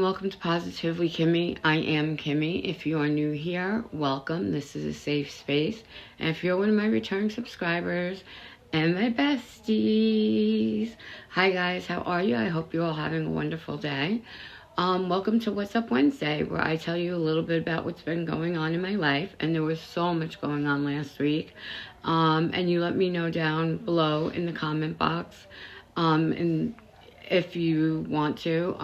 welcome to Positively Kimmie. I am Kimmie. If you are new here, welcome. This is a safe space. And if you're one of my returning subscribers and my besties, hi guys, how are you? I hope you're all having a wonderful day. Welcome to What's Up Wednesday, where I tell you a little bit about what's been going on in my life. And there was so much going on last week. And you let me know down below in the comment box. And if you want to,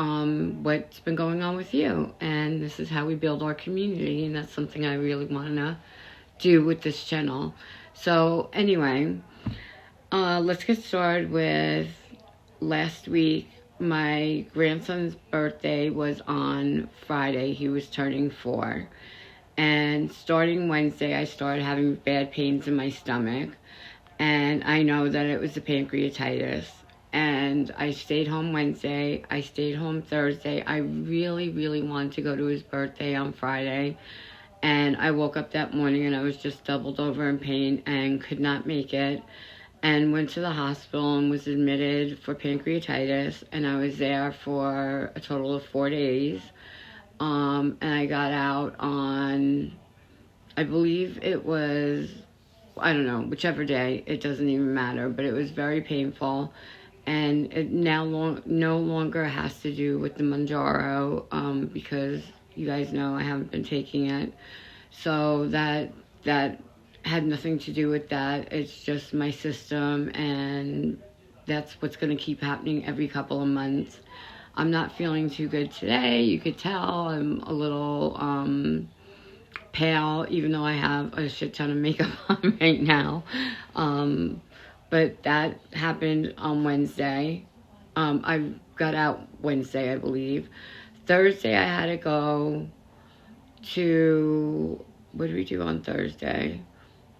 what's been going on with you. And this is how we build our community, and that's something I really want to do with this channel. So anyway, let's get started with last week. My grandson's birthday was on Friday. He was turning 4. And starting Wednesday, I started having bad pains in my stomach. And I know that it was the pancreatitis. And I stayed home Wednesday. I stayed home Thursday. I really wanted to go to his birthday on Friday. And I woke up that morning and I was just doubled over in pain and could not make it. And went to the hospital and was admitted for pancreatitis. And I was there for a total of 4 days. And I got out on, I believe it was, I don't know, whichever day. It doesn't even matter. But it was very painful. And it now no longer has to do with the Bombardiere, because you guys know I haven't been taking it. So that had nothing to do with that. It's just my system, and that's what's going to keep happening every couple of months. I'm not feeling too good today. You could tell I'm a little pale, even though I have a shit ton of makeup on right now. But that happened on Wednesday. I got out Wednesday, I believe. Thursday, I had to go to, what did we do on Thursday?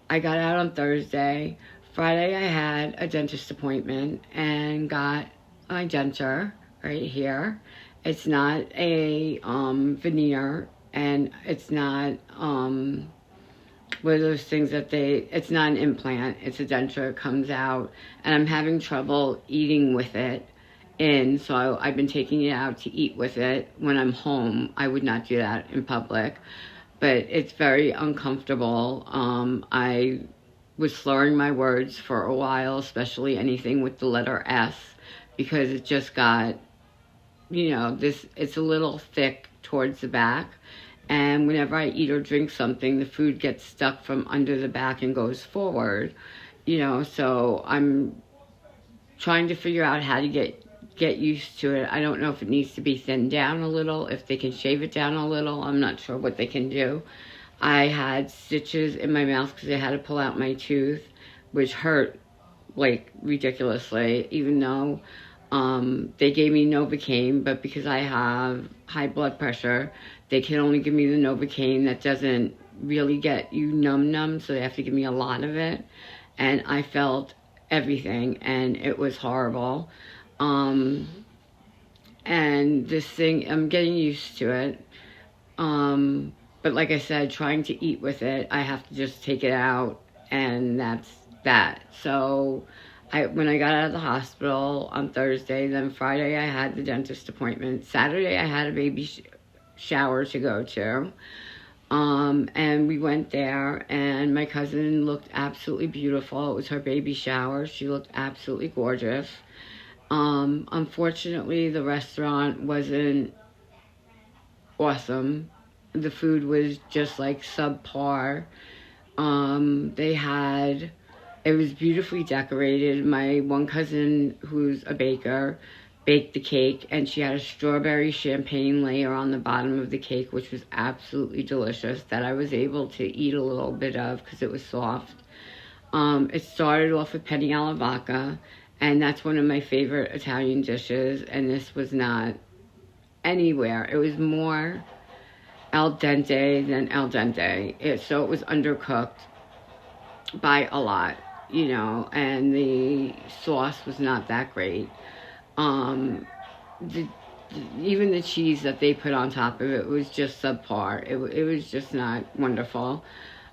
I got out on Thursday. Friday, I had a dentist appointment and got my denture right here. It's not a veneer, and it's not one of those things that it's not an implant, it's a denture. It comes out, and I'm having trouble eating with it in, so I've been taking it out to eat with it when I'm home. I would not do that in public, but it's very uncomfortable. I was slurring my words for a while, especially anything with the letter S, because it just got, it's a little thick towards the back. And whenever I eat or drink something, the food gets stuck from under the back and goes forward, so I'm trying to figure out how to get used to it. I don't know if it needs to be thinned down a little, if they can shave it down a little. I'm not sure what they can do. I had stitches in my mouth because I had to pull out my tooth, which hurt like ridiculously, even though they gave me Novocaine, but because I have high blood pressure, they can only give me the Novocaine that doesn't really get you numb, so they have to give me a lot of it. And I felt everything, and it was horrible. And this thing, I'm getting used to it. But like I said, trying to eat with it, I have to just take it out, and that's that. So when I got out of the hospital on Thursday, then Friday I had the dentist appointment. Saturday I had a baby shower to go to. And we went there, and my cousin looked absolutely beautiful. It was her baby shower. She looked absolutely gorgeous. Unfortunately, the restaurant wasn't awesome. The food was just like subpar. It was beautifully decorated. My one cousin, who's a baker, baked the cake, and she had a strawberry champagne layer on the bottom of the cake, which was absolutely delicious, that I was able to eat a little bit of because it was soft. It started off with penne alla vodka, and that's one of my favorite Italian dishes, and this was not anywhere. It was more al dente than al dente. So it was undercooked by a lot, and the sauce was not that great. Even the cheese that they put on top of it was just subpar. It was just not wonderful.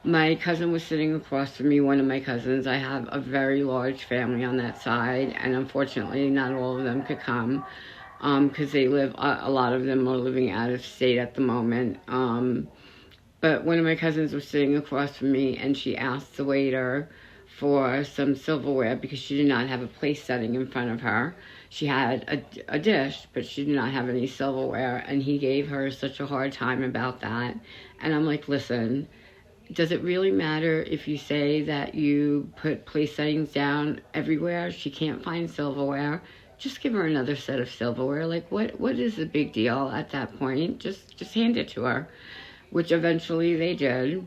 My cousin was sitting across from me, one of my cousins. I have a very large family on that side, and unfortunately not all of them could come. because they live, a lot of them are living out of state at the moment. But one of my cousins was sitting across from me, and she asked the waiter for some silverware because she did not have a place setting in front of her. She had a dish, but she did not have any silverware, and he gave her such a hard time about that. And I'm like, listen, does it really matter if you say that you put place settings down everywhere? She can't find silverware. Just give her another set of silverware. Like, what is the big deal at that point? Just hand it to her, which eventually they did.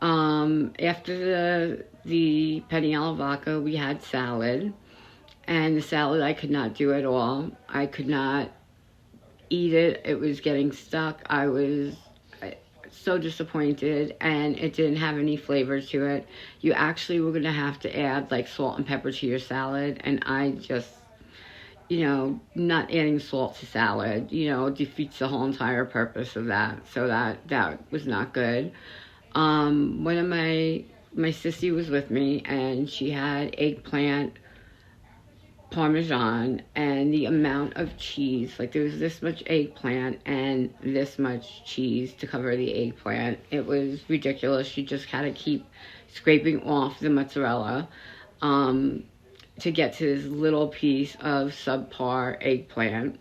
After the penne alla vodka, we had salad, and the salad I could not do at all. I could not eat it. It was getting stuck. I was so disappointed, and it didn't have any flavor to it. You actually were going to have to add like salt and pepper to your salad, and I just, not adding salt to salad, defeats the whole entire purpose of that. So that was not good. One of my sissy was with me, and she had eggplant Parmesan, and the amount of cheese, like there was this much eggplant and this much cheese to cover the eggplant. It was ridiculous. She just had to keep scraping off the mozzarella to get to this little piece of subpar eggplant.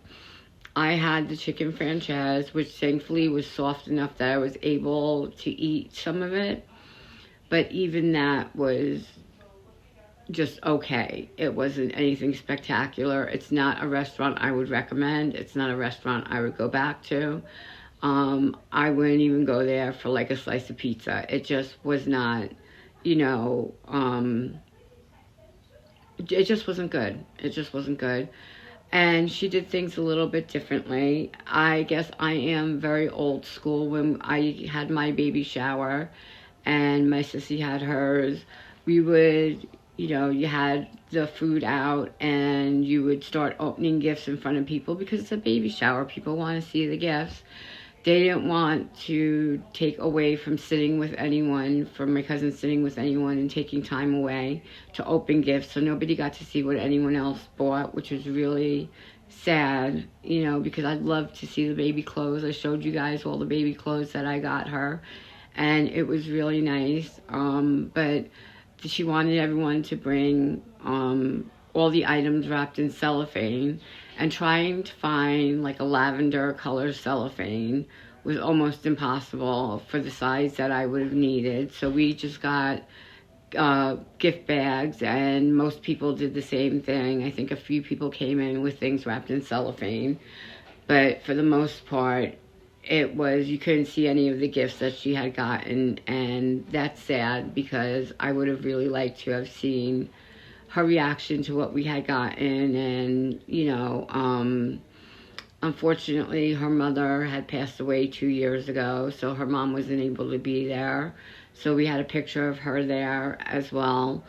I had the chicken franchise, which thankfully was soft enough that I was able to eat some of it, but even that was just okay. It wasn't anything spectacular. It's not a restaurant I would recommend. It's not a restaurant I would go back to. I wouldn't even go there for like a slice of pizza. It just was not, it just wasn't good. It just wasn't good. And she did things a little bit differently. I guess I am very old school. When I had my baby shower and my sissy had hers, we would, you had the food out and you would start opening gifts in front of people because it's a baby shower. People want to see the gifts. They didn't want to take away from sitting with anyone, from my cousin sitting with anyone and taking time away to open gifts. So nobody got to see what anyone else bought, which was really sad, because I'd love to see the baby clothes. I showed you guys all the baby clothes that I got her, and it was really nice. But she wanted everyone to bring all the items wrapped in cellophane, and trying to find like a lavender color cellophane was almost impossible for the size that I would have needed. So we just got gift bags, and most people did the same thing. I think a few people came in with things wrapped in cellophane, but for the most part, it was, you couldn't see any of the gifts that she had gotten, and that's sad because I would have really liked to have seen her reaction to what we had gotten. And unfortunately her mother had passed away 2 years ago, so her mom wasn't able to be there, so we had a picture of her there as well,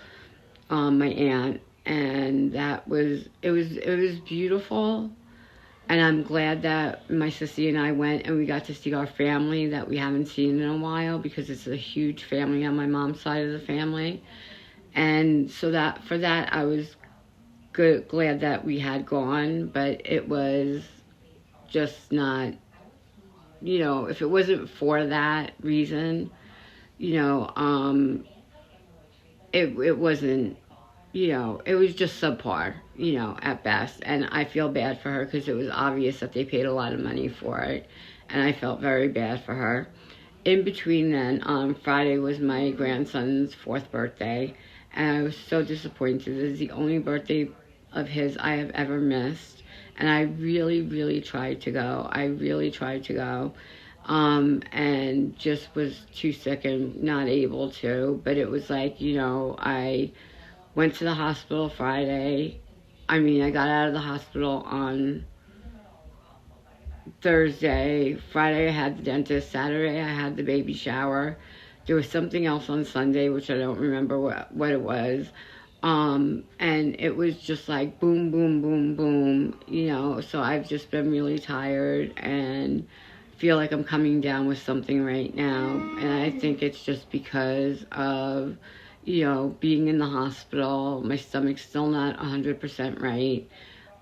my aunt, and it was beautiful. And I'm glad that my sissy and I went and we got to see our family that we haven't seen in a while, because it's a huge family on my mom's side of the family. And so for that I was glad that we had gone, but it was just not, if it wasn't for that reason, it wasn't, it was just subpar, at best. And I feel bad for her because it was obvious that they paid a lot of money for it, and I felt very bad for her. In between then, Friday was my grandson's 4th birthday, and I was so disappointed. It is the only birthday of his I have ever missed, and I really, really tried to go. And just was too sick and not able to. But it was like, I went to the hospital Friday. I got out of the hospital on Thursday. Friday I had the dentist. Saturday I had the baby shower. There was something else on Sunday, which I don't remember what it was. And it was just like boom, boom, boom, boom, so I've just been really tired and feel like I'm coming down with something right now. And I think it's just because of, being in the hospital. My stomach's still not 100% right.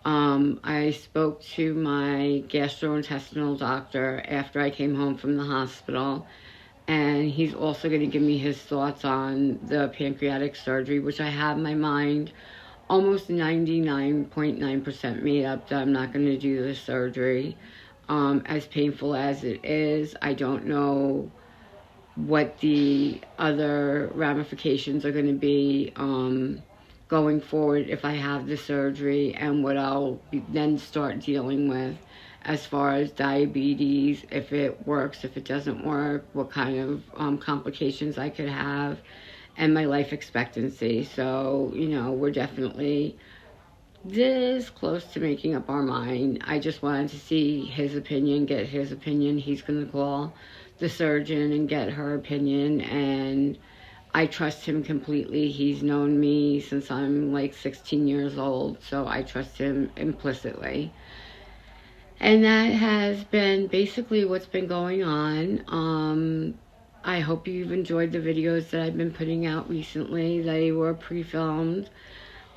I spoke to my gastrointestinal doctor after I came home from the hospital, and he's also going to give me his thoughts on the pancreatic surgery, which I have my mind almost 99.9% made up that I'm not going to do the surgery. As painful as it is, I don't know what the other ramifications are going to be going forward if I have the surgery, and what I'll then start dealing with as far as diabetes, if it works, if it doesn't work, what kind of complications I could have, and my life expectancy. So, you know, we're definitely this close to making up our mind. I just wanted to see his opinion, get his opinion. He's going to call the surgeon and get her opinion, and I trust him completely. He's known me since I'm like 16 years old, so I trust him implicitly. And that has been basically what's been going on. I hope you've enjoyed the videos that I've been putting out recently. They were pre-filmed,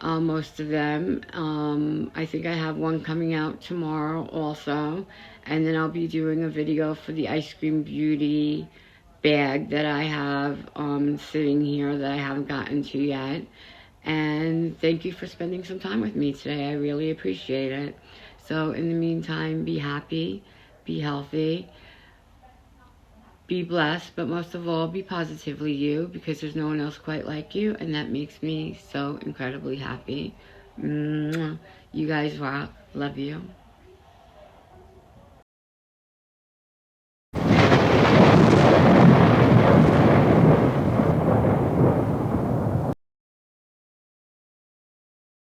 most of them. I think I have one coming out tomorrow also. And then I'll be doing a video for the Ice Cream Beauty bag that I have sitting here that I haven't gotten to yet. And thank you for spending some time with me today. I really appreciate it. So in the meantime, be happy, be healthy, be blessed, but most of all, be positively you, because there's no one else quite like you, and that makes me so incredibly happy. You guys rock. Love you.